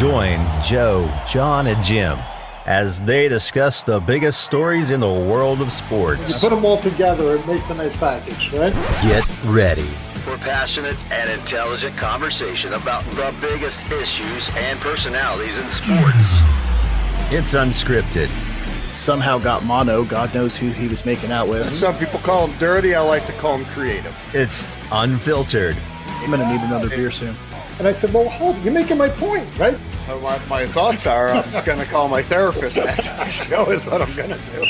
Join Joe, John, and Jim as they discuss the biggest stories in the world of sports. You put them all together, it makes a nice package, right? Get ready for passionate and intelligent conversation about the biggest issues and personalities in sports. It's unscripted. Somehow got mono. God knows who he was making out with. Some people call him dirty. I like to call him creative. It's unfiltered. I'm going to need another beer soon. And I said, well, hold on. You're making my point, right? My thoughts are I'm going to call my therapist after the show is what I'm going to do.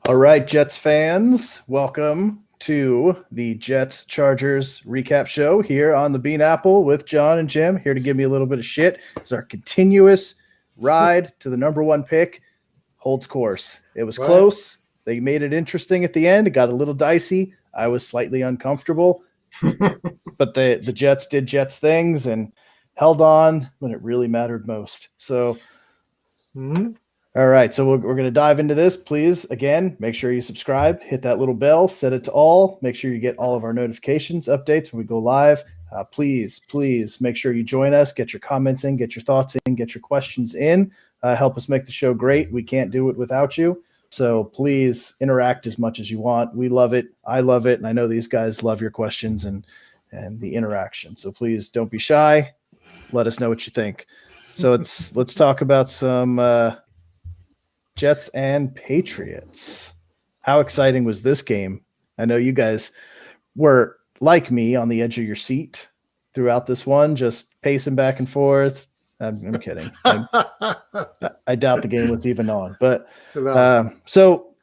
All right, Jets fans, welcome to the Jets Chargers recap show here on the Bean Apple with John and Jim, here to give me a little bit of shit. It's our continuous ride to the number one pick holds course. It was close. They made it interesting at the end. It got a little dicey. I was slightly uncomfortable, but the Jets did Jets things and held on when it really mattered most. So, All right, so we're going to dive into this. Please, again, make sure you subscribe, hit that little bell, set it to all. Make sure you get all of our notifications, updates when we go live. Please make sure you join us. Get your comments in, get your thoughts in, get your questions in. Help us make the show great. We can't do it without you. So please interact as much as you want. We love it. I love it. And I know these guys love your questions and the interaction. So please don't be shy. Let us know what you think. So let's talk about some Jets and Patriots. How exciting was this game? I know you guys were like me on the edge of your seat throughout this one, just pacing back and forth. I'm kidding. I doubt the game was even on, but so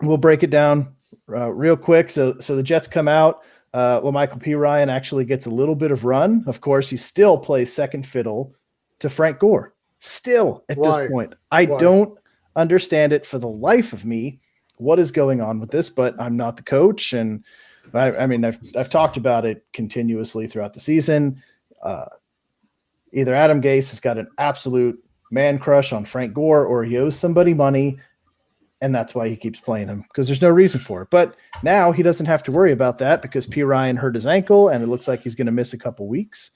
we'll break it down real quick. So the Jets come out. Michael P. Ryan actually gets a little bit of run. Of course, he still plays second fiddle to Frank Gore. Still at this point, I don't understand it for the life of me. What is going on with this? But I'm not the coach, and I mean I've talked about it continuously throughout the season. Either Adam Gase has got an absolute man crush on Frank Gore, or he owes somebody money, and that's why he keeps playing him, because there's no reason for it. But now he doesn't have to worry about that because P. Ryan hurt his ankle, and it looks like he's going to miss a couple weeks.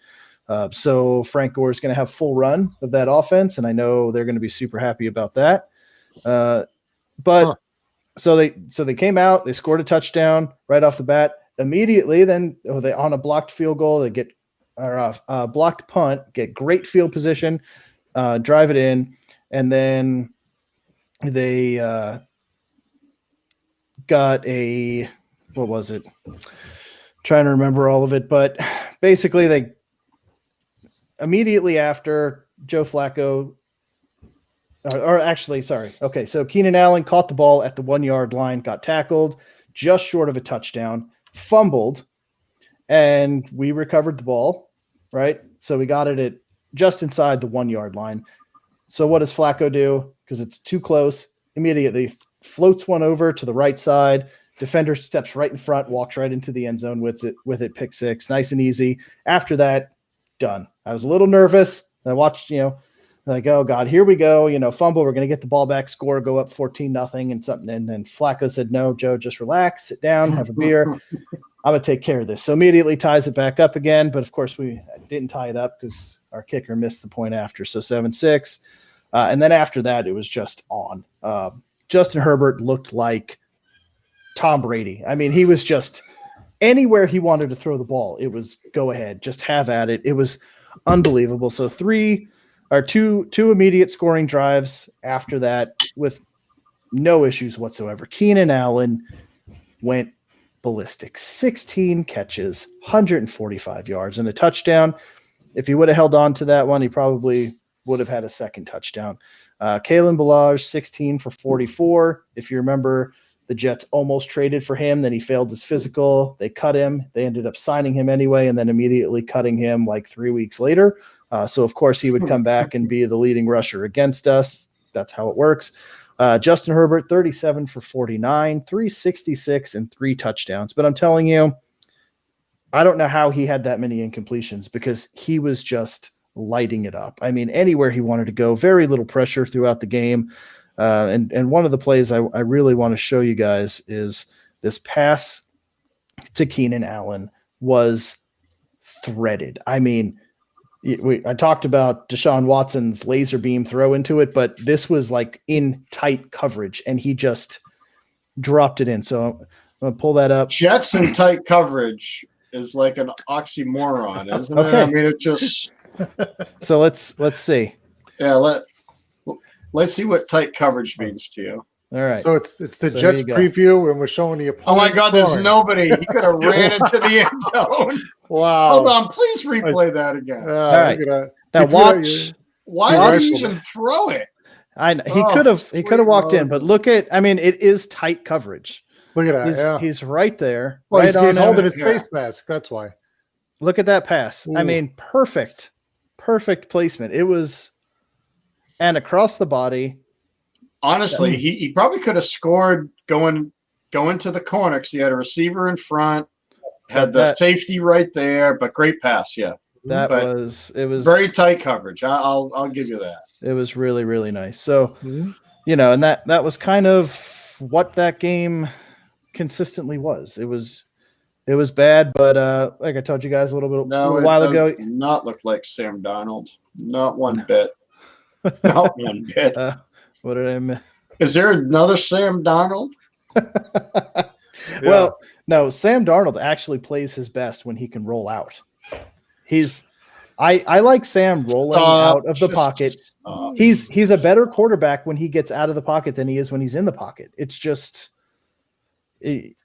So Frank Gore is going to have full run of that offense, and I know they're going to be super happy about that. So they came out, they scored a touchdown right off the bat. Immediately, then they on a blocked field goal, they get blocked punt, get great field position, drive it in, and then they got a what was it? Trying to remember all of it, but basically they immediately after Joe Flacco. So Keenan Allen caught the ball at the 1 yard line, got tackled just short of a touchdown, fumbled, and we recovered the ball, right? So we got it at just inside the 1 yard line. So what does Flacco do? Because it's too close, immediately floats one over to the right side. Defender steps right in front, walks right into the end zone with it, pick six, nice and easy. After that, done. I was a little nervous. I watched, like, oh God, here we go. Fumble. We're going to get the ball back, score, go up 14-0 and something. And then Flacco said, no, Joe, just relax, sit down, have a beer. I'm going to take care of this. So immediately ties it back up again. But of course we didn't tie it up because our kicker missed the point after. So 7-6. And then after that, it was just on. Justin Herbert looked like Tom Brady. I mean, he was just anywhere he wanted to throw the ball. It was go ahead, just have at it. It was unbelievable. So two immediate scoring drives after that with no issues whatsoever. Keenan Allen went ballistic. 16 catches, 145 yards, and a touchdown. If he would have held on to that one, he probably would have had a second touchdown. Kalen Ballage, 16 for 44. If you remember, the Jets almost traded for him. Then he failed his physical. They cut him. They ended up signing him anyway and then immediately cutting him like 3 weeks later. So, of course, he would come back and be the leading rusher against us. That's how it works. Justin Herbert, 37 for 49, 366, and 3 touchdowns. But I'm telling you, I don't know how he had that many incompletions because he was just lighting it up. I mean, anywhere he wanted to go, very little pressure throughout the game. And one of the plays I really want to show you guys is this pass to Keenan Allen was threaded. I mean, I talked about Deshaun Watson's laser beam throw into it, but this was like in tight coverage, and he just dropped it in. So I'm going to pull that up. Jets in tight coverage is like an oxymoron, isn't it? I mean, it just. So let's see. Yeah, let's see what tight coverage means to you. All right. So it's the Jets preview, and we're showing the opponent. Oh my God, there's scoring. nobody. He could have ran into the end zone. Wow. Hold on, please replay that again. All right. Now watch. Why did he even throw it? He could have walked in, but look at. I mean, it is tight coverage. Look at that. He's right there. Well, right he's on holding him. his face mask. That's why. Look at that pass. Ooh. I mean, perfect placement. It was, and across the body. Honestly, he probably could have scored going to the corner because he had a receiver in front, had the safety right there, but great pass, yeah. It was very tight coverage. I'll give you that. It was really, really nice. So, you know, and that was kind of what that game consistently was. It was bad, but like I told you guys a while ago, it does not look like Sam Darnold. Not one bit. Not one bit. What did I miss? Is there another Sam Darnold? Well, no, Sam Darnold actually plays his best when he can roll out. I like Sam rolling out of the pocket. He's a better quarterback when he gets out of the pocket than he is when he's in the pocket. It's just he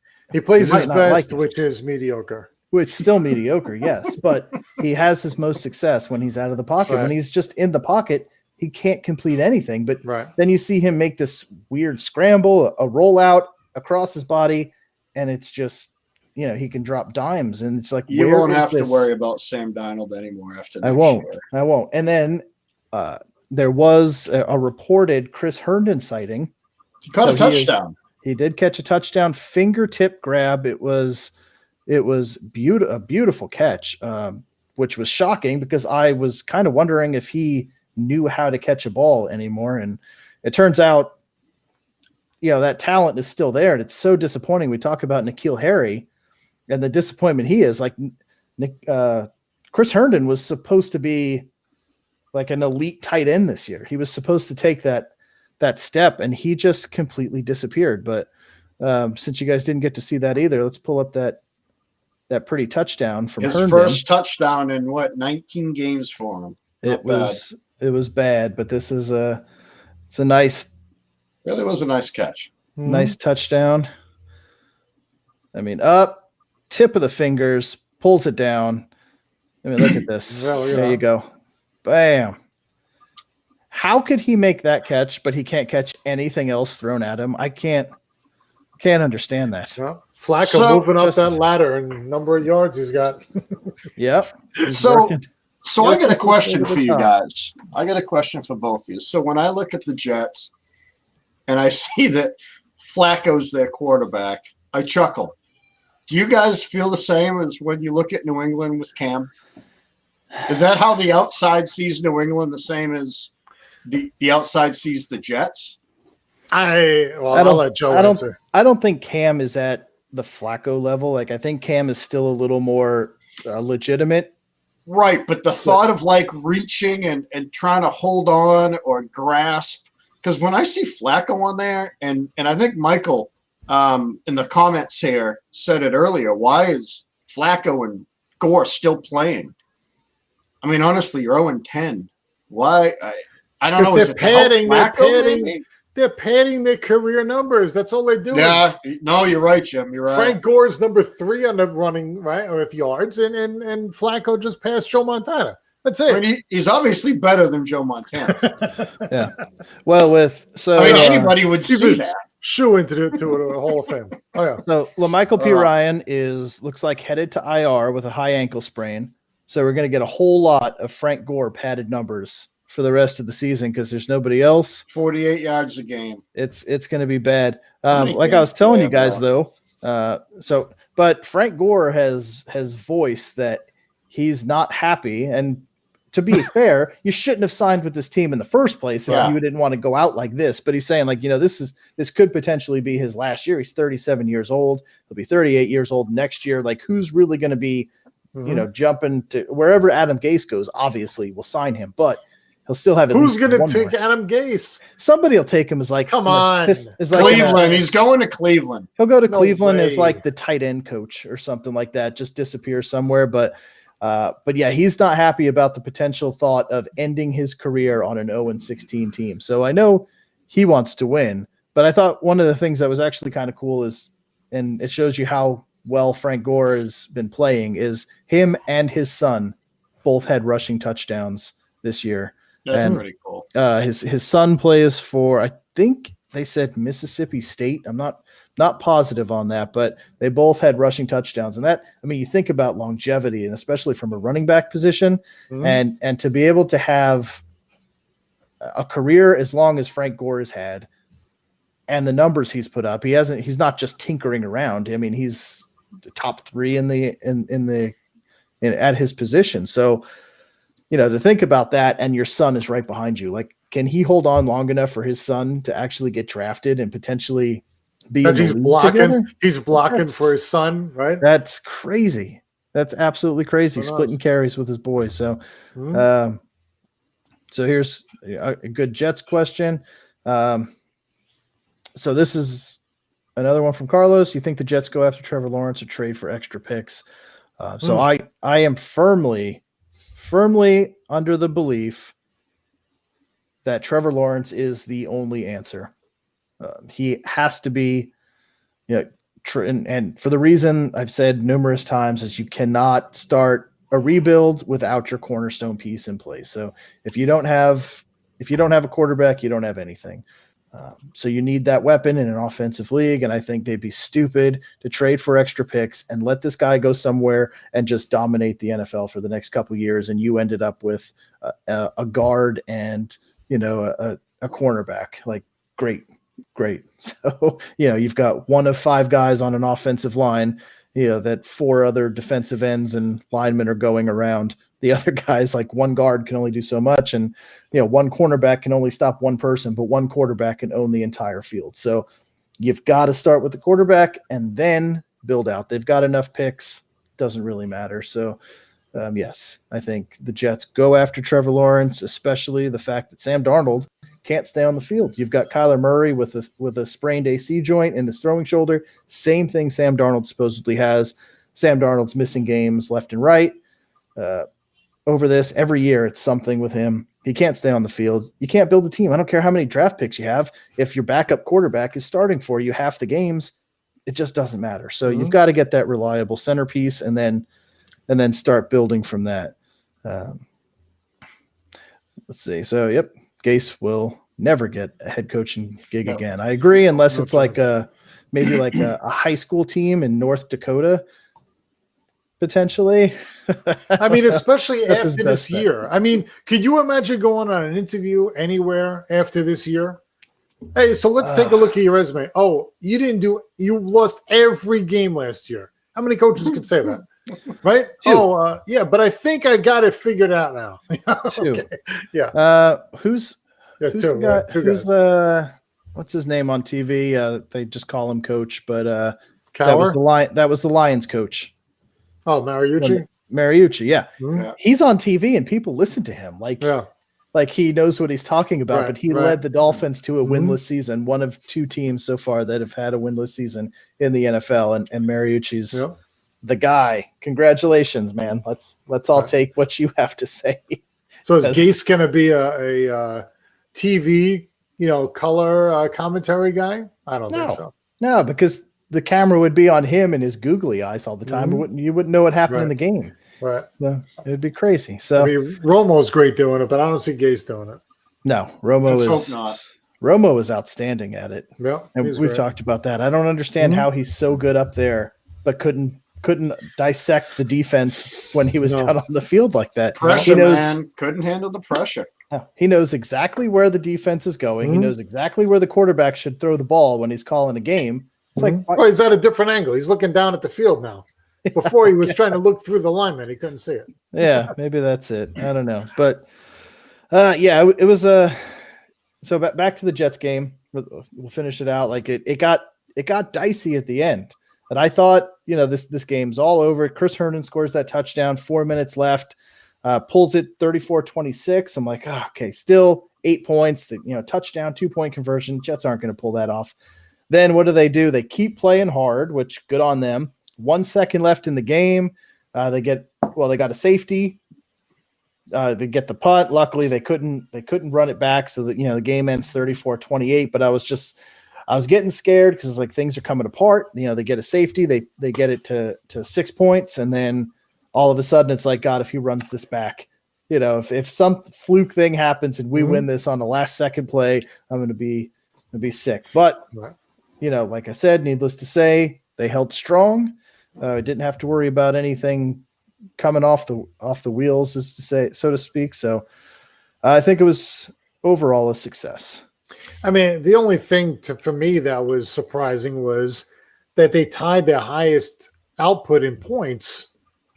plays his best, which is mediocre. Which still mediocre, yes, but he has his most success when he's out of the pocket. When he's just in the pocket, he can't complete anything. But then you see him make this weird scramble, a rollout across his body, and it's just, you know, he can drop dimes, and it's like you won't have to worry about Sam Darnold anymore after I won't. And then there was a reported Chris Herndon sighting. He caught a touchdown. He did catch a touchdown, fingertip grab. It was a beautiful catch, which was shocking because I was kind of wondering if he knew how to catch a ball anymore. And it turns out, you know, that talent is still there. And it's so disappointing. We talk about N'Keal Harry and the disappointment he is. Like Chris Herndon was supposed to be like an elite tight end this year. He was supposed to take that step, and he just completely disappeared. But since you guys didn't get to see that either, let's pull up that pretty touchdown from his Herndon. First touchdown in 19 games for him. It was bad, but it's a nice. Really was a nice catch. Nice touchdown. I mean, up, tip of the fingers, pulls it down. I mean, look at this. There you go. Bam. How could he make that catch, but he can't catch anything else thrown at him? I can't understand that. Yeah. Flacco moving up that ladder and number of yards he's got. Yep. So I got a question for you guys. I got a question for both of you. So when I look at the Jets and I see that Flacco's their quarterback, I chuckle. Do you guys feel the same as when you look at New England with Cam? Is that how the outside sees New England the same as the outside sees the Jets? I'll let Joe answer. I don't think Cam is at the Flacco level. Like, I think Cam is still a little more legitimate. Right, but the thought of like reaching and trying to hold on or grasp, because when I see Flacco on there, and I think Michael in the comments here said it earlier, why is Flacco and Gore still playing? I mean, honestly, you're 0-10. Why? I don't know. They're padding their career numbers. That's all they do. Yeah, no, you're right, Jim. You're right. Frank Gore's number 3 on the running, right, with yards, and Flacco just passed Joe Montana. That's it. I mean, he's obviously better than Joe Montana. Yeah. Well, anybody would see that. Shoe into the Hall of Fame. Oh yeah. So LaMichael P. Ryan looks like headed to IR with a high ankle sprain. So we're going to get a whole lot of Frank Gore padded numbers for the rest of the season because there's nobody else. 48 yards a game. It's going to be bad. Like I was telling you guys, though. But Frank Gore has voiced that he's not happy, and to be fair, you shouldn't have signed with this team in the first place if Yeah. you didn't want to go out like this. But he's saying, like, this could potentially be his last year. He's 37 years old. He'll be 38 years old next year. Like, who's really going to be, jumping to wherever Adam Gase goes? Obviously, we'll sign him, but he'll still have. Who's going to one take more. Adam Gase? Somebody will take him as like, Come an on. assist- as like Cleveland. He's going to Cleveland. he'll go to No Cleveland as way. like the tight end coach or something like that. Just disappear somewhere, but yeah, he's not happy about the potential thought of ending his career on an 0-16 team. So I know he wants to win, but I thought one of the things that was actually kind of cool is, and it shows you how well Frank Gore has been playing, is him and his son both had rushing touchdowns this year. That's And, pretty cool. His son plays for, I think they said Mississippi State. I'm not positive on that, but they both had rushing touchdowns. And that, I mean, you think about longevity, and especially from a running back position, and to be able to have a career as long as Frank Gore has had, and the numbers he's put up, he's not just tinkering around. I mean, he's the top 3 at his position. So, to think about that, and your son is right behind you, like, can he hold on long enough for his son to actually get drafted and potentially be in And the he's league blocking. together? He's blocking That's- for his son, right? That's crazy. That's absolutely crazy. Who knows? Splitting carries with his boys. So, Mhm. so here's a good Jets question. So this is another one from Carlos. You think the Jets go after Trevor Lawrence or trade for extra picks? So I am firmly under the belief that Trevor Lawrence is the only answer. He has to be, and for the reason I've said numerous times is you cannot start a rebuild without your cornerstone piece in place. So if you don't have a quarterback, you don't have anything. So you need that weapon in an offensive league, and I think they'd be stupid to trade for extra picks and let this guy go somewhere and just dominate the NFL for the next couple of years, and you ended up with a guard and a cornerback. Like, great. So you've got one of 5 guys on an offensive line, that 4 other defensive ends and linemen are going around. The other guys, like one guard can only do so much, and one cornerback can only stop one person, but one quarterback can own the entire field. So you've got to start with the quarterback and then build out. They've got enough picks, doesn't really matter. So yes, I think the Jets go after Trevor Lawrence, especially the fact that Sam Darnold can't stay on the field. You've got Kyler Murray with a sprained AC joint in his throwing shoulder. Same thing Sam Darnold supposedly has. Sam Darnold's missing games left and right. Over this, every year it's something with him. He can't stay on the field. You can't build a team. I don't care how many draft picks you have. If your backup quarterback is starting for you half the games, it just doesn't matter. So you've got to get that reliable centerpiece and then start building from that. Let's see. So, yep, Gase will never get a head coaching gig again. I agree, unless it's like maybe like a high school team in North Dakota, potentially. I mean, especially That's his after this best bet. year. I mean, could you imagine going on an interview anywhere after this year? Hey, so let's take a look at your resume. Oh, you lost every game last year. How many coaches could say that? Right? 2. Oh, yeah, but I think I got it figured out now. 2. Okay. Yeah. Who's Yeah, who's 2. the guy, Right, 2 who's guys. what's his name on TV? They just call him coach, but Cowher? that was the Lions coach. Oh, Mariucci? Mariucci, yeah. Mhm. Yeah. He's on TV and people listen to him. Yeah. Like he knows what he's talking about, Right, but he right. led the Dolphins to a Mhm. winless season, one of 2 teams so far that have had a winless season in the NFL, and Mariucci's Yeah. the guy. Congratulations, man. Let's all Right. take what you have to say. So is That's- Gase going to be a TV, color commentary guy? I don't No. think so. No, because the camera would be on him and his googly eyes all the time. Mhm. You wouldn't know what happened in Right. the game. Right. No, it'd be crazy. So I mean, Romo's great doing it, but I don't see Gase doing it. no, Romo Let's hope is not. Romo is outstanding at it. Yeah. And he's we've great. talked about that. I don't understand Mhm. how he's so good up there, but couldn't dissect the defense when he was No. down on the field like that. Pressure, he knows, man. Couldn't handle the pressure. He knows exactly where the defense is going. He Mhm. knows exactly where the quarterback should throw the ball when he's calling a game. It's Mhm. like, Well, he's at a different angle. He's looking down at the field now. Before he was trying to look through the lineman, he couldn't see it. Yeah, maybe that's it. I don't know, but yeah, it was so back to the Jets game. We'll finish it out. Like it got dicey at the end, and I thought, this game's all over. Chris Herndon scores that touchdown, 4 minutes left, pulls it 34-26. I'm like, okay, still 8 points. Touchdown, 2-point conversion. Jets aren't going to pull that off. Then what do? They keep playing hard, which good on them. 1 second left in the game. They got a safety. They get the punt. Luckily, they couldn't run it back, so that the game ends 34-28. But I was getting scared because like things are coming apart. They get a safety. They get it to 6 points, and then all of a sudden it's like, God, if he runs this back, if some fluke thing happens and we win this on the last second play, I'm going to be sick. But like I said, needless to say, they held strong. Didn't have to worry about anything coming off the wheels, so to speak. So I think it was overall a success. I mean, the only thing for me that was surprising was that they tied their highest output in points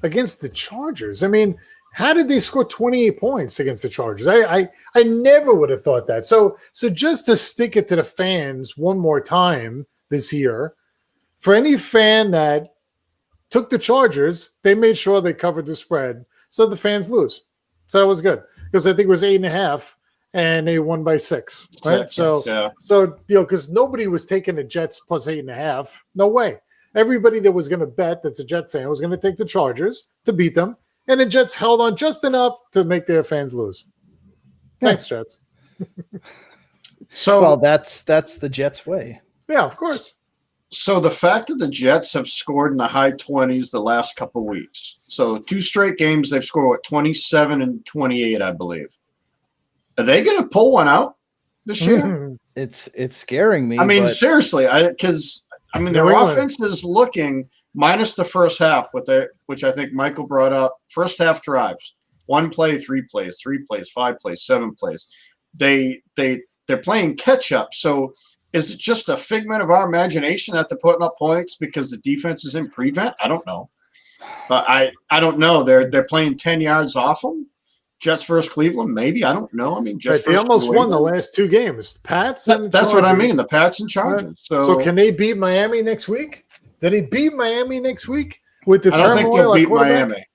against the Chargers. I mean, how did they score 28 points against the Chargers? I never would have thought that. So just to stick it to the fans one more time this year, for any fan that took the Chargers, they made sure they covered the spread so the fans lose. So that was good because I think it was 8.5 and they won by 6. Right? So because nobody was taking the Jets plus 8.5. No way. Everybody that was going to bet that's a Jet fan was going to take the Chargers to beat them. And the Jets held on just enough to make their fans lose. Thanks, Jets. So that's the Jets way. Yeah, of course. So the fact that the Jets have scored in the high 20s the last couple weeks. So 2 straight games they've scored 27 and 28, I believe. Are they going to pull one out this year? It's scaring me. I mean, seriously, because their offense is looking minus the first half, which I think Michael brought up. First half drives, 1 play, 3 plays, 3 plays, 5 plays, 7 plays. They're playing catch up. So is it just a figment of our imagination that they're putting up points because the defense is in prevent? I don't know. But I don't know. They're playing 10 yards off them. Jets versus Cleveland, maybe. I don't know. I mean, Jets they almost won the last 2 games. Pats and that's Chargers. what I mean. The Pats and Chargers. So can they beat Miami next week? Did he beat Miami next week with the I don't think they'll beat Miami.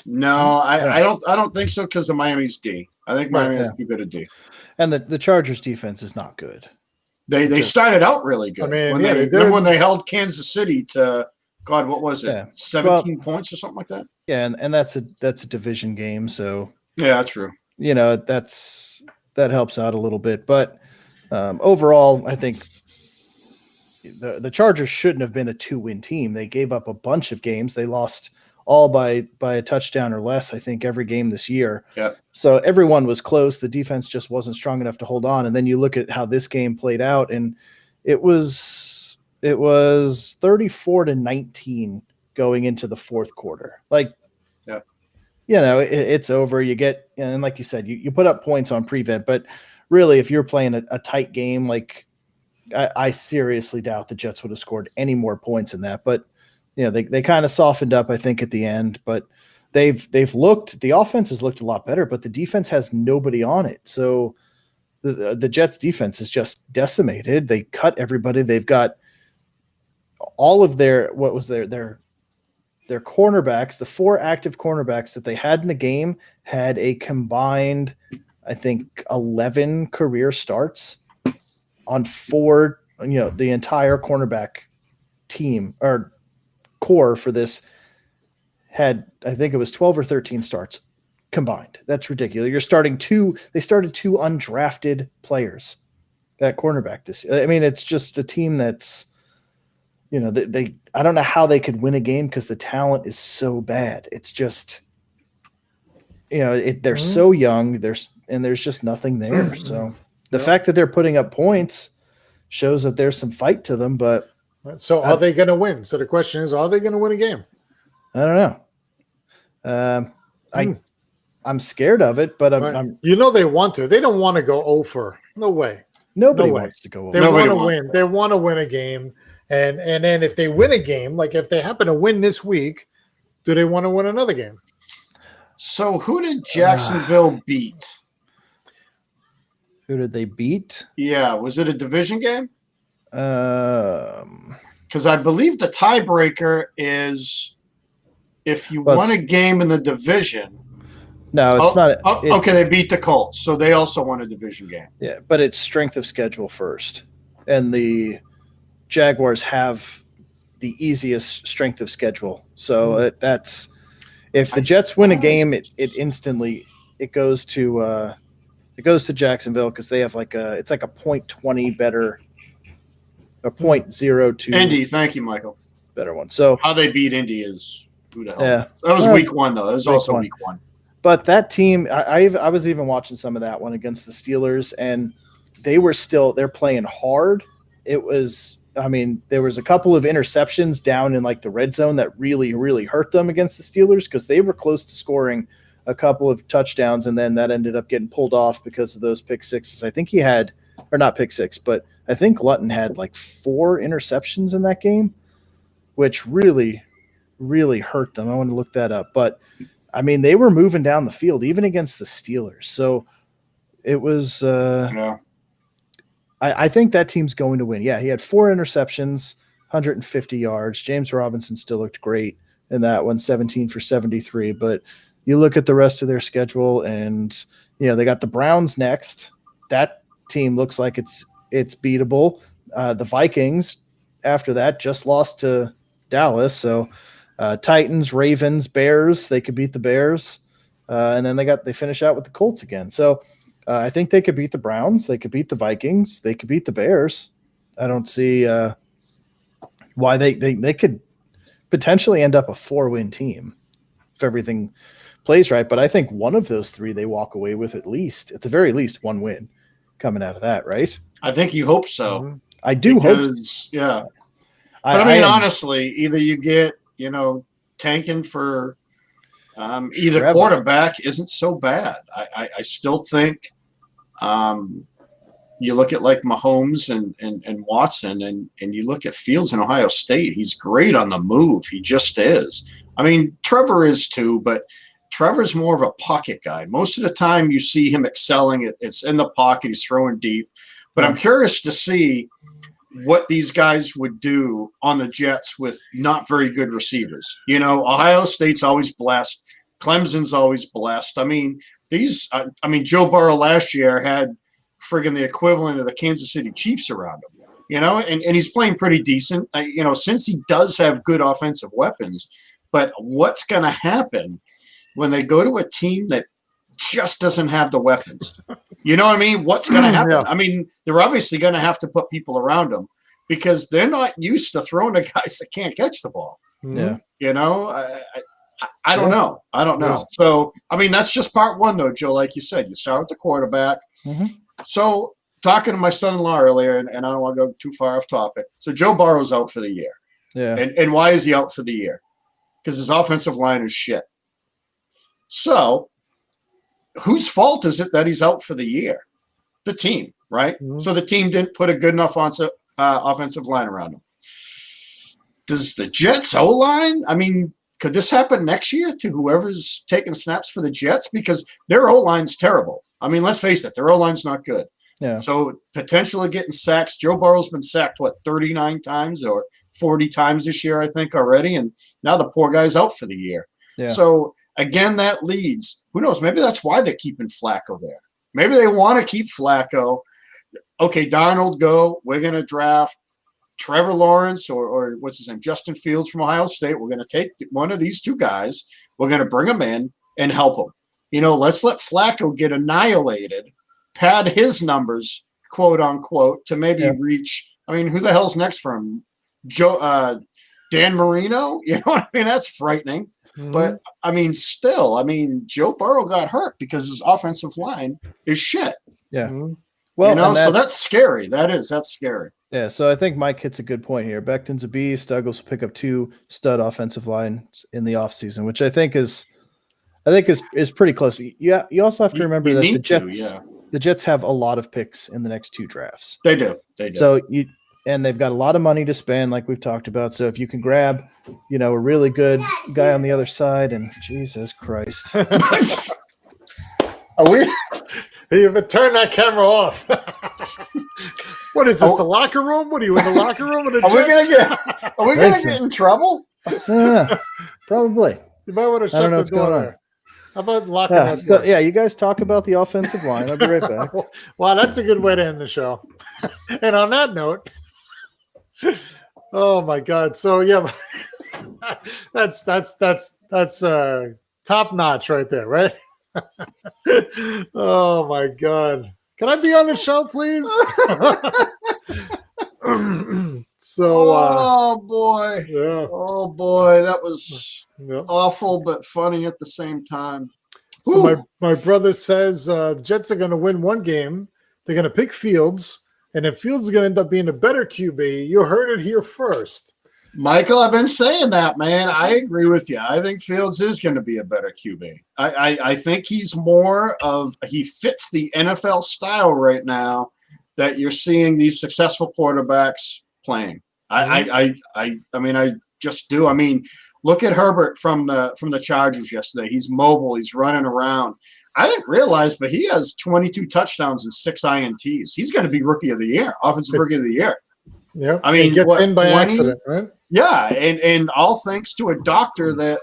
No, Yeah. I don't think so because of Miami's D. I think Miami has too good a D. And the Chargers defense is not good. They started out really good. I mean, remember when they held Kansas City to God, what was it? Yeah. 17 points or something like that? Yeah, and that's a division game, so yeah, true. That helps out a little bit. But overall, I think the Chargers shouldn't have been a 2-win team. They gave up a bunch of games. They lost all by a touchdown or less, I think, every game this year. Yeah. So everyone was close. The defense just wasn't strong enough to hold on. And then you look at how this game played out, and it was 34-19 going into the fourth quarter. Like, it's over. You get, and like you said, you put up points on prevent, but really, if you're playing a tight game, like I seriously doubt the Jets would have scored any more points than that. But they kind of softened up, I think, at the end. But the offense has looked a lot better, but the defense has nobody on it. So the Jets defense is just decimated. They cut everybody. They've got all of their cornerbacks, the 4 active cornerbacks that they had in the game had a combined, I think, 11 career starts on 4, the entire cornerback team or core for this had, I think it was 12 or 13 starts combined. That's ridiculous. They started 2 undrafted players at cornerback this year. I mean, it's just a team that's, I don't know how they could win a game because the talent is so bad. It's just, they're so young. There's just nothing there. So the fact that they're putting up points shows that there's some fight to them. But so are they going to win? So the question is, are they going to win a game? I don't know. I'm scared of it, but I'm they want to. They don't want to go over. No way. Nobody wants to go over. They want to win. They want to win a game. And then if they win a game, like if they happen to win this week, Do they want to win another game? So who did Jacksonville beat? Who did they beat? Yeah, was it a division game? Um, Because I believe the tiebreaker is if you Well, won a it's- game in the division. no, it's not. Oh, it's- okay, they beat the Colts, so they also won a division game. Yeah, but it's strength of schedule first, and the Jaguars have the easiest strength of schedule. So that's if the Jets win a game, it instantly it goes to Jacksonville because they have it's like a 0.20 better, a 0.02 Indy, thank you, Michael. better one. So How they beat Indy is who the hell? yeah, That was Well, week one, though. That was week also one. week one. but that team, I was even watching some of that one against the Steelers, and they're playing hard. It was, I mean, there was a couple of interceptions down in like the red zone that really, really hurt them against the Steelers because they were close to scoring a couple of touchdowns, and then that ended up getting pulled off because of those pick sixes. I think he had, or not pick six, but I think Lutton had like 4 interceptions in that game, which really, really hurt them. I want to look that up, but I mean, they were moving down the field even against the Steelers. So it was. Yeah. I think that team's going to win. Yeah, he had 4 interceptions, 150 yards. James Robinson still looked great in that one, 17 for 73. But you look at the rest of their schedule, and they got the Browns next. That team looks like it's beatable. The Vikings after that just lost to Dallas. So Titans, Ravens, Bears, they could beat the Bears. And then they finish out with the Colts again. So I think they could beat the Browns. They could beat the Vikings. They could beat the Bears. I don't see why they could potentially end up a 4-win team if everything plays right. But I think one of those 3 they walk away with at the very least, 1 win coming out of that, right? I think you hope so. Mhm. I do hope. Because, yeah. But I mean, honestly, either you get, tanking for either Trevor. quarterback isn't so bad. I still think you look at like Mahomes and Watson and you look at Fields in Ohio State. He's great on the move. He just is. I mean, Trevor is too, but Trevor's more of a pocket guy. Most of the time you see him excelling. It's in the pocket. He's throwing deep. But I'm curious to see what these guys would do on the Jets with not very good receivers. Ohio State's always blessed. Clemson's always blessed. I mean, Joe Burrow last year had friggin' the equivalent of the Kansas City Chiefs around him, and he's playing pretty decent, since he does have good offensive weapons. But what's going to happen when they go to a team that just doesn't have the weapons? You know what I mean? What's going to happen? Yeah. I mean, they're obviously going to have to put people around them because they're not used to throwing to guys that can't catch the ball. Yeah. I don't know. I don't know. Yeah. So, I mean, that's just part one, though, Joe. Like you said, you start with the quarterback. Mhm. So, talking to my son-in-law earlier, and I don't want to go too far off topic. So, Joe Burrow's out for the year. Yeah. And why is he out for the year? Because his offensive line is shit. So, whose fault is it that he's out for the year? The team, right? Mhm. So the team didn't put a good enough offensive line around him. Does the Jets O-line? I mean, could this happen next year to whoever's taking snaps for the Jets? Because their O-line's terrible. I mean, let's face it, their O-line's not good. Yeah. So potential of getting sacks. Joe Burrow's been sacked, 39 times or 40 times this year, I think, already. And now the poor guy's out for the year. Yeah. So, again, that leads. Who knows? Maybe that's why they're keeping Flacco there. Maybe they want to keep Flacco. Okay, Donald, go. We're going to draft Trevor Lawrence or what's his name, Justin Fields from Ohio State. We're going to take one of these 2 guys. We're going to bring them in and help them. Let's let Flacco get annihilated, pad his numbers, quote unquote, to maybe reach. I mean, who the hell's next for him? Dan Marino? You know what I mean? That's frightening. Mhm. But, I mean, still, Joe Burrow got hurt because his offensive line is shit. Yeah. Mhm. Well, and So that's scary. That's scary. yeah. So I think Mike hits a good point here. Becton's a beast. Douglas will pick up 2 stud offensive lines in the offseason, which I think is pretty close. Yeah. You also have to remember that the Jets have a lot of picks in the next 2 drafts. They do. So and they've got a lot of money to spend, like we've talked about. So if you can grab, a really good guy on the other side, and Jesus Christ. Are we? You've turned that camera off. What is this? The locker room? What are you in the locker room? Of the Are we Jets? gonna get in trouble? Probably. You might want to I don't shut know the what's going door on. there. How about locking Yeah, that so door? yeah, you guys talk about the offensive line. I'll be right back. Wow, that's a good way to end the show. And on that note, oh my God. So yeah, that's top notch right there, right? Oh my God. Can I be on the show, please? Oh boy. Yeah. Oh boy, that was Yeah. awful but funny at the same time. So my brother says Jets are going to win one game. They're going to pick Fields, and if Fields is going to end up being a better QB, you heard it here first. Michael, I've been saying that, man. I agree with you. I think Fields is going to be a better QB. I think he's he fits the NFL style right now that you're seeing these successful quarterbacks playing. I mean, I just do. I mean, look at Herbert from the Chargers yesterday. He's mobile. He's running around. I didn't realize, but he has 22 touchdowns and 6 INTs. He's going to be Rookie of the Year, Offensive Rookie of the Year. Yeah, I mean, get in by 20? accident, right? Yeah, and all thanks to a doctor that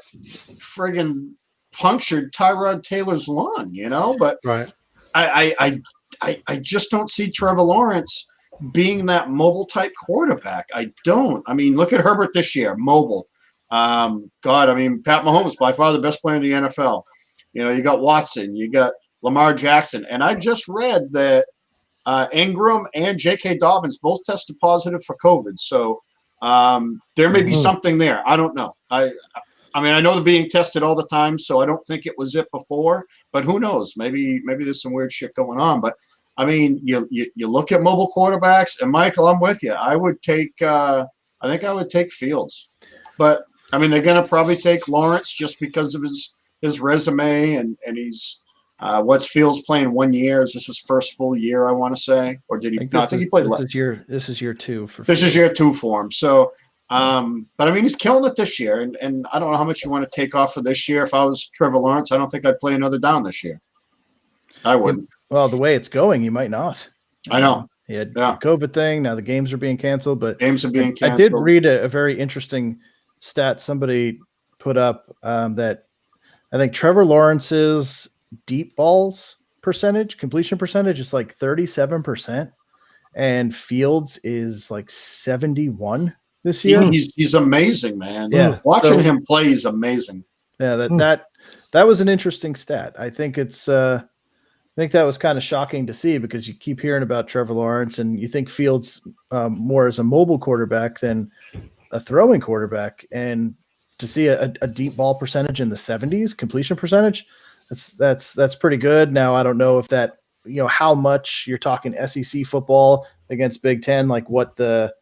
friggin' punctured Tyrod Taylor's lung, But Right. I just don't see Trevor Lawrence being that mobile type quarterback. I don't. I mean, look at Herbert this year, mobile. God, I mean, Pat Mahomes, by far the best player in the NFL. You got Watson, you got Lamar Jackson, and I just read that Ingram and J.K. Dobbins both tested positive for COVID. So there may be something there. I don't know. I mean, I know they're being tested all the time, so I don't think it was it before. But who knows? Maybe there's some weird shit going on. But I mean, you look at mobile quarterbacks, and Michael, I'm with you. I would take. I think I would take Fields, but I mean, they're going to probably take Lawrence just because of his resume and he's. What's Fields playing 1 year? Is this his first full year? I want to say, or did he? I think he played. This is year 2 for. This is year 2 for him. So, but I mean, he's killing it this year, and I don't know how much you want to take off for this year. If I was Trevor Lawrence, I don't think I'd play another down this year. I wouldn't. Well, the way it's going, you might not. I know. He had the COVID thing. Now the games are being canceled, but games are being canceled. I did read a very interesting stat somebody put up that I think Trevor Lawrence's deep balls percentage, completion percentage is like 37%, and Fields is like 71 this year. He's amazing, man. Yeah, watching him play, he's amazing. Yeah, that was an interesting stat. I think I think that was kind of shocking to see because you keep hearing about Trevor Lawrence and you think Fields more as a mobile quarterback than a throwing quarterback, and to see a deep ball percentage in the 70s, completion percentage, that's pretty good. Now I don't know if that, how much you're talking SEC football against Big Ten, like what the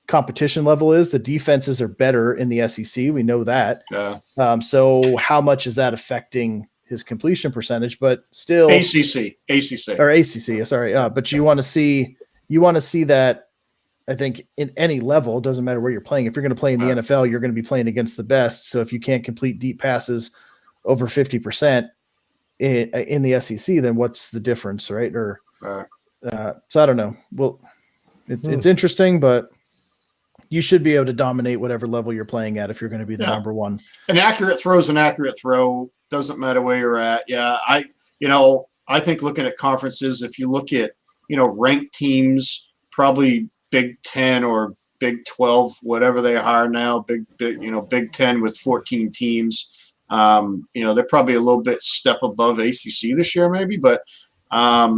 competition level is. The defenses are better in the SEC. We know that. Yeah. So how much is that affecting his completion percentage? But still ACC. Sorry. But you want to see that. I think in any level, it doesn't matter where you're playing. If you're going to play in the NFL, you're going to be playing against the best. So if you can't complete deep passes over 50% in the SEC, then what's the difference, right? Or so I don't know. Well, it's interesting, but you should be able to dominate whatever level you're playing at if you're going to be the number one. An accurate throw is an accurate throw. Doesn't matter where you're at. Yeah, I think looking at conferences, if you look at ranked teams, probably Big 10 or Big 12, whatever they are now, Big 10 with 14 teams. They're probably a little bit step above ACC this year, maybe, but I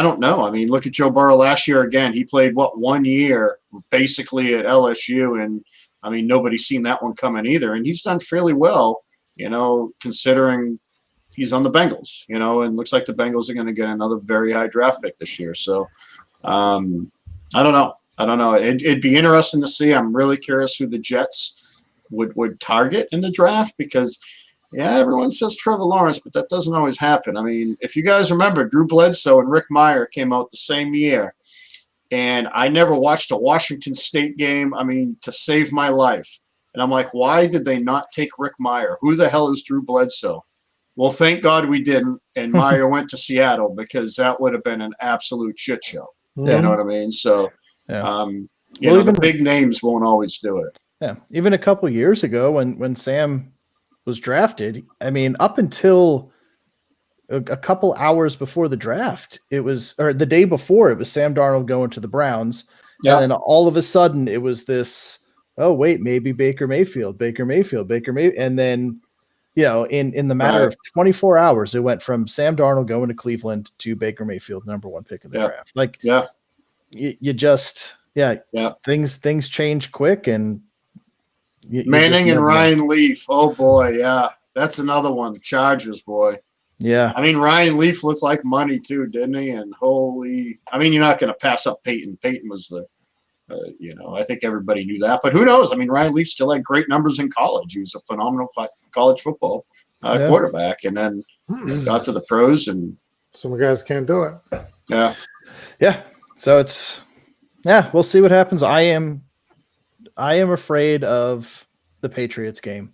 don't know. I mean, look at Joe Burrow last year again. He played 1 year basically at LSU, and I mean nobody's seen that one coming either. And he's done fairly well, considering he's on the Bengals, and looks like the Bengals are going to get another very high draft pick this year. So I don't know. It'd be interesting to see. I'm really curious who the Jets would target in the draft because, everyone says Trevor Lawrence, but that doesn't always happen. I mean, if you guys remember, Drew Bledsoe and Rick Meyer came out the same year. and I never watched a Washington State game. I mean, to save my life. And I'm like, why did they not take Rick Meyer? Who the hell is Drew Bledsoe? Well, thank God we didn't. And Meyer went to Seattle because that would have been an absolute shit show. Yeah. You know what I mean? So, Yeah. you know, the big names won't always do it. Yeah. Even a couple years ago when Sam was drafted, I mean, up until a couple hours before the draft, or the day before, it was Sam Darnold going to the Browns. Yeah. And then all of a sudden it was this, oh, wait, maybe Baker Mayfield. And then, you know, in the matter of 24 hours, it went from Sam Darnold going to Cleveland to Baker Mayfield, number 1 pick in the draft. Like, you just, things change quick. And Manning and Ryan Leaf. Oh boy. Yeah. That's another one. The Chargers, boy. Yeah. I mean, Ryan Leaf looked like money too, didn't he? And I mean, you're not going to pass up Peyton. Peyton was the, you know, I think everybody knew that, but who knows? I mean, Ryan Leaf still had great numbers in college. He was a phenomenal college football quarterback, and then got to the pros, and some guys can't do it. Yeah. So we'll see what happens. I am afraid of the Patriots game.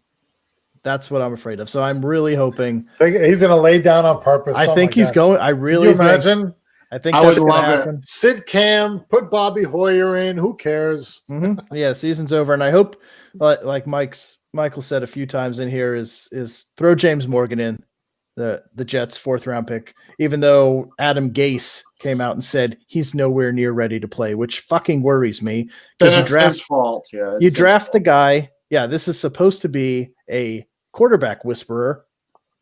That's what I'm afraid of. So I'm really hoping he's going to lay down on purpose. I think he's going. I really imagine. I think I would love it. Sit Cam, put Bobby Hoyer in. Who cares? Mm-hmm. Yeah, season's over, and I hope, like Michael said a few times in here, is throw James Morgan in, the Jets' 4th round pick. Even though Adam Gase came out and said he's nowhere near ready to play, which fucking worries me. That's his fault. Yeah, you draft the guy. Yeah, this is supposed to be a quarterback whisperer.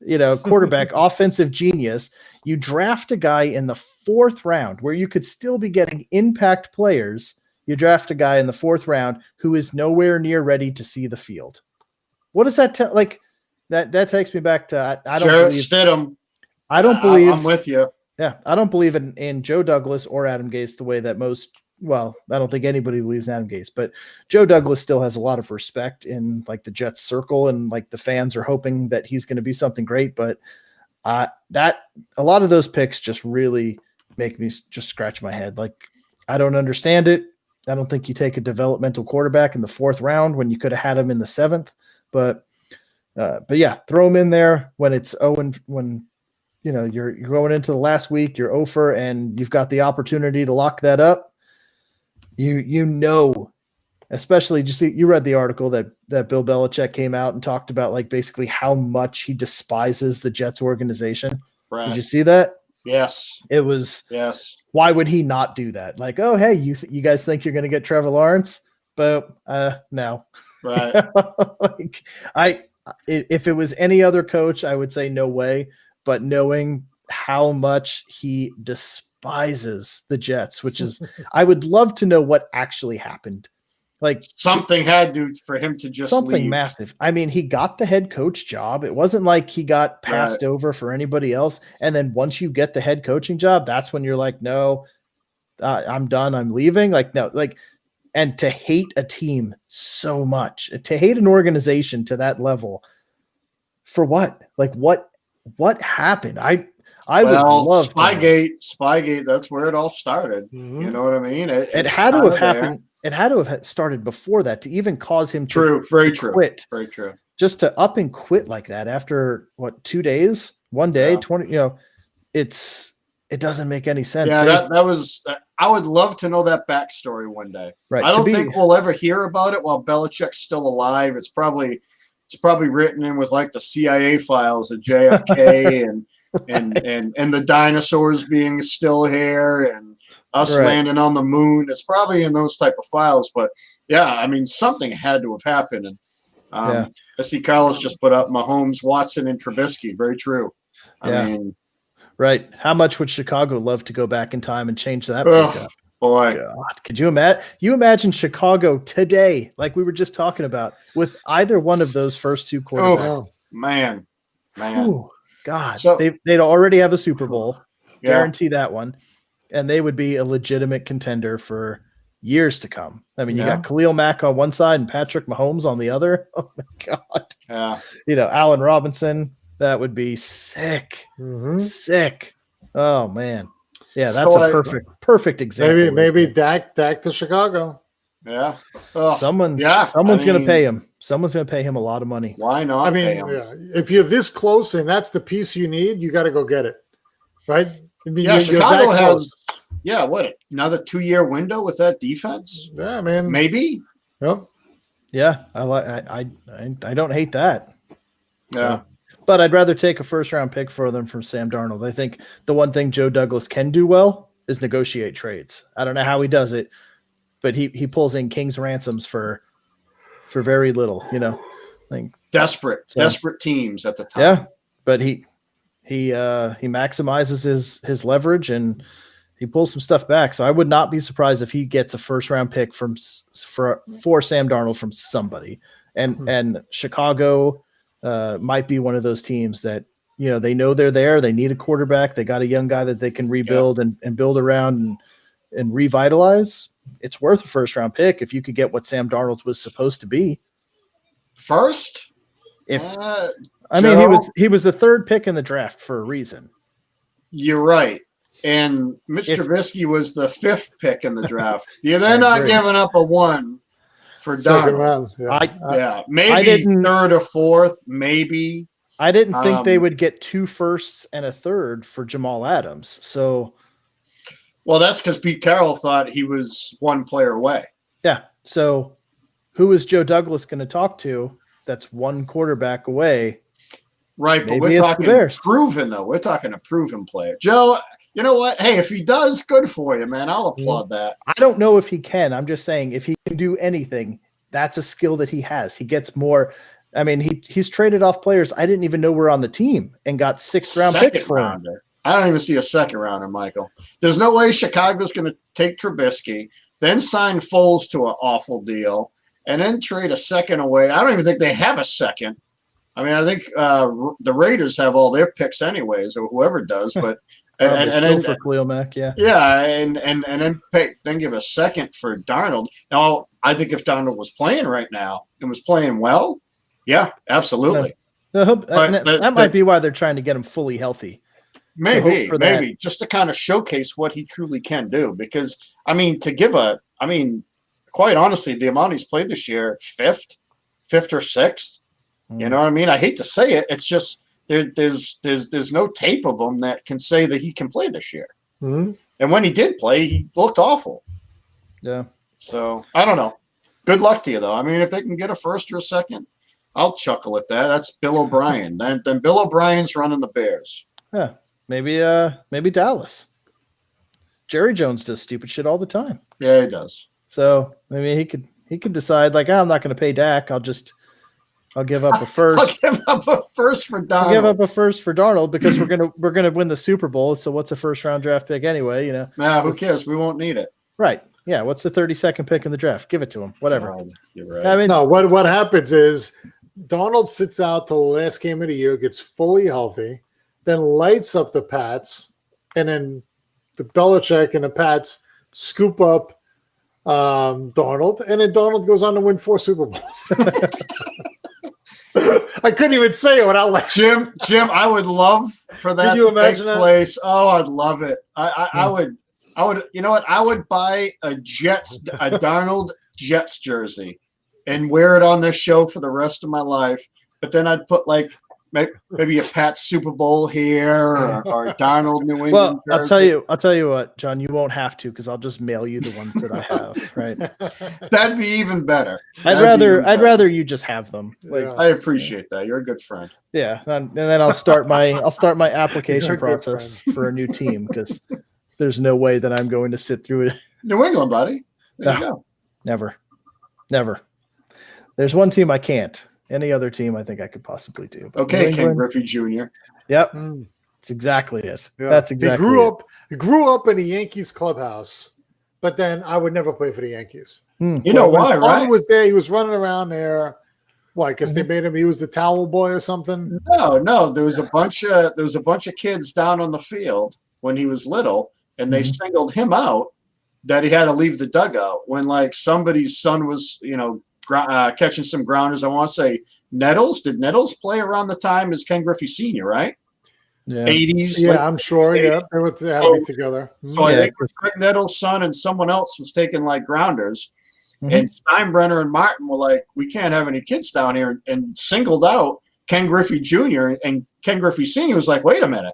You know, quarterback, offensive genius. You draft a guy in the 4th round where you could still be getting impact players. You draft a guy in the 4th round who is nowhere near ready to see the field. What does that tell? Like that takes me back to I don't Jarrett believe Stidham. I don't believe I'm with you. Yeah, I don't believe in Joe Douglas or Adam Gase the way that most. Well, I don't think anybody believes in Adam Gase, but Joe Douglas still has a lot of respect in like the Jets circle, and like the fans are hoping that he's going to be something great. But that a lot of those picks just really make me just scratch my head. Like, I don't understand it. I don't think you take a developmental quarterback in the 4th round when you could have had him in the 7th. But yeah, throw him in there when it's when you know you're going into the last week, you're over, and you've got the opportunity to lock that up. You know, especially you read the article that Bill Belichick came out and talked about, like, basically how much he despises the Jets organization. Right. Did you see that? Yes. It was. Yes. Why would he not do that? Like, oh, hey, you guys think you're going to get Trevor Lawrence? But no. Right. Like, if it was any other coach, I would say no way. But knowing how much he despises the Jets, which is, I would love to know what actually happened. Like, something had to for him to just something leave. Massive. I mean, he got the head coach job. It wasn't like he got passed over for anybody else. And then once you get the head coaching job, that's when you're like, no, I'm done. I'm leaving. Like, no, like, and to hate a team so much, to hate an organization to that level, for what? Like, what happened? I would love Spygate. That's where it all started. Mm-hmm. You know what I mean? It had to have happened. It had to have started before that to even cause him to quit. Very true. Just to up and quit like that after 2 days, 1 day, 20. You know, it doesn't make any sense. Yeah, that was. I would love to know that backstory one day. Right. I don't think we'll ever hear about it while Belichick's still alive. It's probably written in with like the CIA files of JFK and the dinosaurs being still here and us landing on the moon. It's probably in those type of files. But yeah, I mean, something had to have happened. And I see Carlos just put up Mahomes, Watson, and Trubisky. Very true. I mean, right. How much would Chicago love to go back in time and change that? Boy, God, could you imagine? You imagine Chicago today, like we were just talking about, with either one of those first two quarterbacks. Oh man. Ooh, God, so, they'd already have a Super Bowl, guarantee that one, and they would be a legitimate contender for years to come. I mean, you got Khalil Mack on one side and Patrick Mahomes on the other. Oh my God. Yeah. You know, Allen Robinson, that would be sick. Mm-hmm. Sick. Oh man. Yeah, So that's a I- perfect example. Maybe Dak to Chicago. Yeah. Ugh, Someone's yeah, someone's I going to mean, pay him. Someone's going to pay him a lot of money. Why not? I mean, pay him? yeah, if you're this close and that's the piece you need, you got to go get it, right? I mean, Yeah, you're that Chicago close. has. Yeah, what another 2-year window with that defense? Yeah, man. Maybe. Yep. Yeah, I don't hate that. Yeah. But I'd rather take a first round pick for them from Sam Darnold. I think the one thing Joe Douglas can do well is negotiate trades. I don't know how he does it, but he pulls in king's ransoms for very little, like Desperate So- teams at the time. yeah. But he maximizes his leverage and he pulls some stuff back. So I would not be surprised if he gets a first round pick for Sam Darnold from somebody. And Chicago might be one of those teams that they know they're there. They need a quarterback. They got a young guy that they can rebuild and build around and revitalize. It's worth a first round pick if you could get what Sam Darnold was supposed to be. First, If Joe? he was the third pick in the draft for a reason. you're right. And Mitch If- Trubisky was the 5th pick in the draft. Yeah, I they're not agree. giving up a 1 for Second Darnold. round. Yeah. Yeah, I maybe didn't- 3rd or 4th, maybe. I didn't think they Um, would get 2 firsts and a third for Jamal Adams. So Well, that's because Pete Carroll thought he was 1 player away. yeah. So who is Joe Douglas going to talk to? That's 1 quarterback away. Right, but Maybe we're it's the talking Bears. proven, though. We're talking a proven player. Joe, you know what? Hey, if he does, good for you, man. I'll applaud that. I don't know if he can. I'm just saying if he can do anything, that's a skill that he has. He gets more. I mean, he's traded off players I didn't even know were on the team and got 6th round picks Second for him. rounder. I don't even see a second rounder, Michael. There's no way Chicago's going to take Trubisky, then sign Foles to an awful deal, and then trade a second away. I don't even think they have a second. I mean, I think the Raiders have all their picks anyways, or whoever does. But Probably still then for Khalil Mack, yeah. yeah, and then give a second for Darnold. Now, I think if Darnold was playing right now and was playing well, yeah, absolutely. That might be why they're trying to get him fully healthy. Maybe, for that. maybe just to kind of showcase what he truly can do. Because quite honestly, the amount he's played this year, fifth or sixth. You know what I mean? I hate to say it. It's just there's no tape of him that can say that he can play this year. Mhm. And when he did play, he looked awful. Yeah. So I don't know. Good luck to you, though. I mean, if they can get a first or a second, I'll chuckle at that. That's Bill O'Brien. Then Bill O'Brien's running the Bears. Yeah. Maybe Dallas. Jerry Jones does stupid shit all the time. Yeah, he does. So I mean he could decide like, I'm not going to pay Dak. I'll give up a first. I'll give up a first for Donald. I'll give up a first for Darnold because we're gonna win the Super Bowl. So what's a first round draft pick anyway? Nah, who cares? We won't need it. Right? Yeah. What's the 32nd pick in the draft? Give it to him. Whatever. God, you're right. I mean, No, what happens is Donald sits out till the last game of the year, gets fully healthy, then lights up the Pats, and then the Belichick and the Pats scoop up Darnold, and then Donald goes on to win 4 Super Bowls. I couldn't even say it without like Jim, I would love for that Can you to take imagine that? place. Oh, I'd love it. I would. You know what? I would buy a Darnold Jets jersey and wear it on this show for the rest of my life. But then I'd put like maybe a Pat Super Bowl here or Darnold New England. well, jersey. I'll tell you what, John, you won't have to because I'll just mail you the ones that I have. Right? That'd be even better. I'd rather you just have them. Like, Yeah. I appreciate that. You're a good friend. yeah, and then I'll start my You're application a good process for a new team because there's no way that I'm going to sit through it. New England, buddy. There you No. go. Never. There's one team I can't. Any other team I think I could possibly do. But Okay, New Ken England- Griffey Jr. Yep, Mm, that's exactly it. yeah. That's exactly. He grew up in the Yankees clubhouse, but then I would never play for the Yankees. You know When why, Father right? was there, he was running around there. Why? Because Mm-hmm. they made him. He was the towel boy or something. No. There was a bunch of kids down on the field when he was little, and they Mhm. singled him out that he had to leave the dugout when like somebody's son was, catching some grounders. I want to say Nettles. Did Nettles play around the time as Ken Griffey Sr., right? Yeah. 80s. Yeah, like- I'm sure. Yeah, they would have to be together. So I Yeah, think Craig Nettle's son and someone else was taking like grounders. Mhm. And Steinbrenner and Martin were like, we can't have any kids down here, and singled out Ken Griffey Jr. And Ken Griffey Sr. was like, wait a minute,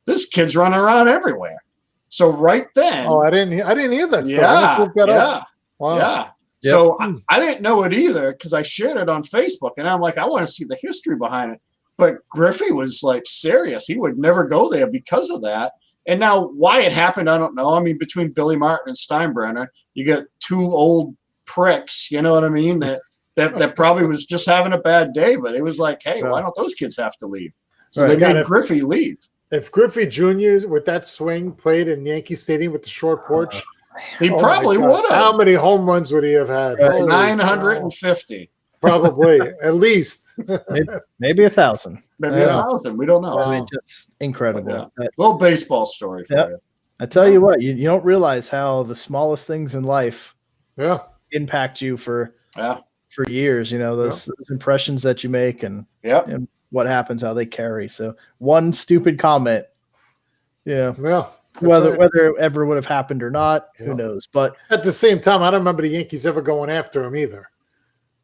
this kid's running around everywhere. So right then, Oh, I didn't hear that stuff. I yeah, didn't look that yeah, up. Wow. yeah. Yep. So I didn't know it either because I shared it on Facebook, and I'm like, I want to see the history behind it. But Griffey was like serious; he would never go there because of that. And now, why it happened, I don't know. I mean, between Billy Martin and Steinbrenner, you got two old pricks. You know what I mean? That probably was just having a bad day. But it was like, hey, why don't those kids have to leave? So Right. they made Griffey leave. If Griffey Jr. with that swing played in Yankee Stadium with the short porch, He oh my probably God, would How have. many home runs would he have had? Right. Holy 950, cow. Probably, at least. Maybe 1,000. maybe Yeah. 1,000. We don't know. Wow. I mean, just incredible. Yeah. That- Little baseball story for Yep. you. I tell you what, you don't realize how the smallest things in life Yeah. impact you for Yeah. years. You know, those impressions that you make and Yep. what happens, how they carry. So one stupid comment, Yeah. That's whether right. whether it ever would have happened or not, Yeah. who knows? But At the same time, I don't remember the Yankees ever going after him either.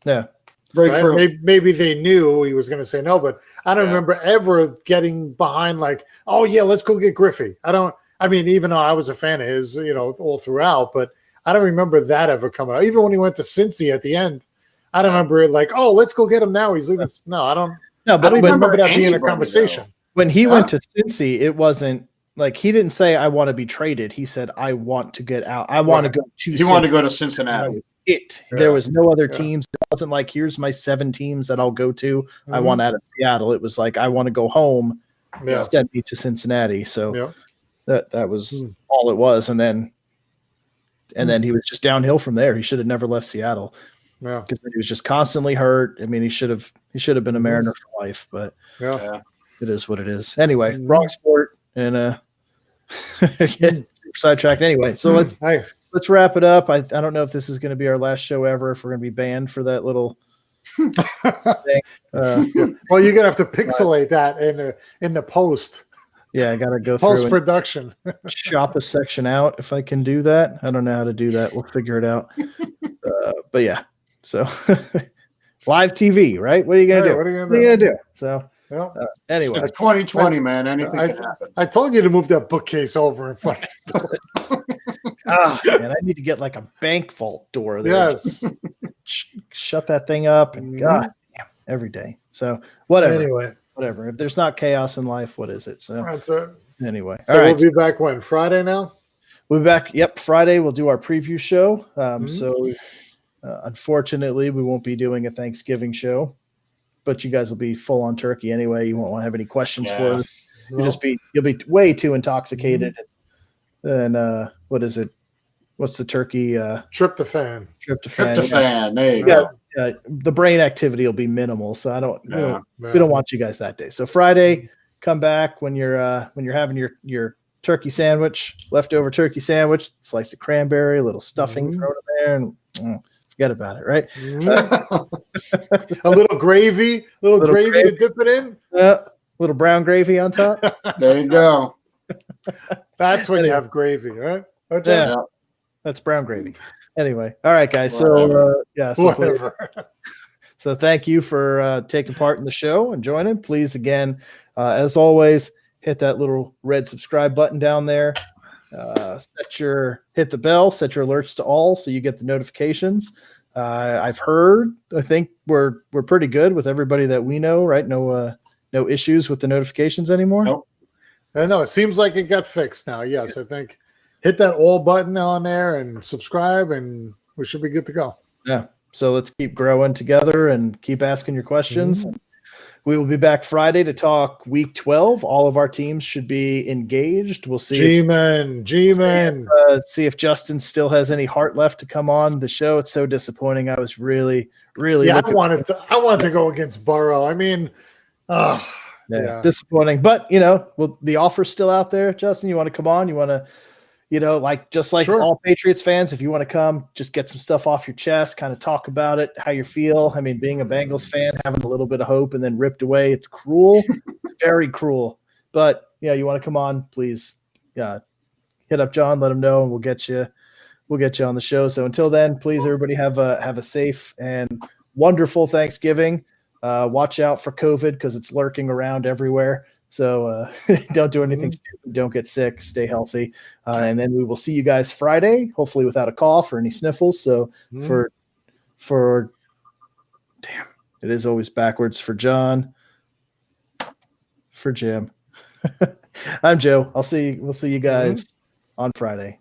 yeah, Very Right? true. Maybe they knew he was going to say no, but I don't Yeah. remember ever getting behind like, oh yeah, let's go get Griffey. I mean, even though I was a fan of his, all throughout, but I don't remember that ever coming out. Even when he went to Cincy at the end, I don't remember it like, oh, let's go get him now. He's leaving. No, I don't. no, I but don't when, remember that being a anybody, conversation. when he Yeah. went to Cincy, it wasn't like he didn't say I want to be traded. He said I want to get out. I want Right. to go to. He wanted to Cincy. go to That Cincinnati. was it. Yeah. There was no other Yeah. teams. It wasn't like here's my 7 teams that I'll go to. I Mhm. want out of Seattle. It was like I want to go home. Yeah. Send me to Cincinnati. So Yeah. that was Hmm. all it was. And then he was just downhill from there. He should have never left Seattle Yeah. because he was just constantly hurt. I mean, he should have been a Mhm. Mariner for life, but Yeah. Yeah. it is what it is. Anyway, Mhm. wrong sport and super sidetracked. Anyway, so let's wrap it up. I don't know if this is going to be our last show ever. If we're going to be banned for that little thing. Well, you're gonna have to pixelate that in the post Yeah, I got to go through and production. chop a section out if I can do that. I don't know how to do that. We'll figure it out. But yeah, so live TV, right? What are you gonna do? What are you What are you gonna do? So Yeah. anyway, It's 2020, man. Anything can happen. I told you to move that bookcase over in front. man, I need to get like a bank vault door there. Yes. Shut that thing up and Mhm. God damn, every day. So whatever, Anyway, whatever. If there's not chaos in life, what is it? So that's it. anyway, So all right. we'll be back when Friday now. We'll be back. Yep, Friday we'll do our preview show. Mhm. So unfortunately, we won't be doing a Thanksgiving show, but you guys will be full on turkey anyway. You won't want to have any questions Yeah. for us. You'll be way too intoxicated. Mm-hmm. And what is it? What's the turkey? Tryptophan. Tryptophan. Tryptophan. There you Yeah. go. The brain activity will be minimal, so I don't. Yeah. We don't want you guys that day. So Friday, come back when you're having your turkey sandwich, leftover turkey sandwich, slice of cranberry, a little stuffing Mhm. thrown in there, and forget about it. Right? Mhm. A little gravy, little gravy to dip it in. Little brown gravy on top. There you go. That's when you have gravy, right? Okay. Yeah. Yeah. That's brown gravy. Anyway, all right, guys. So Whatever. So thank you for taking part in the show and joining. Please, again, as always, hit that little red subscribe button down there. Hit the bell, set your alerts to all so you get the notifications. I've heard, I think we're pretty good with everybody that we know, right? No issues with the notifications anymore. Nope. I know it seems like it got fixed now. Yes, I think hit that all button on there and subscribe, and we should be good to go. Yeah. So let's keep growing together and keep asking your questions. We will be back Friday to talk week 12. All of our teams should be engaged. We'll see. G-Men. See if Justin still has any heart left to come on the show. It's so disappointing. I was really Yeah, looking- I wanted to go against Burrow. I mean, yeah. disappointing. But the offer's still out there. Justin, you want to come on? You want to, just like Sure. all Patriots fans, if you want to come, just get some stuff off your chest, kind of talk about it, how you feel. I mean, being a Bengals fan, having a little bit of hope and then ripped away, it's cruel. It's very cruel. But you want to come on, please hit up John, let him know, and we'll get you on the show. So until then, please everybody have a safe and wonderful Thanksgiving. Watch out for COVID because it's lurking around everywhere. So don't do anything stupid. Don't get sick. Stay healthy. And then we will see you guys Friday, hopefully without a cough or any sniffles. So for damn, it is always backwards for John, for Jim. I'm Joe. We'll see you guys on Friday.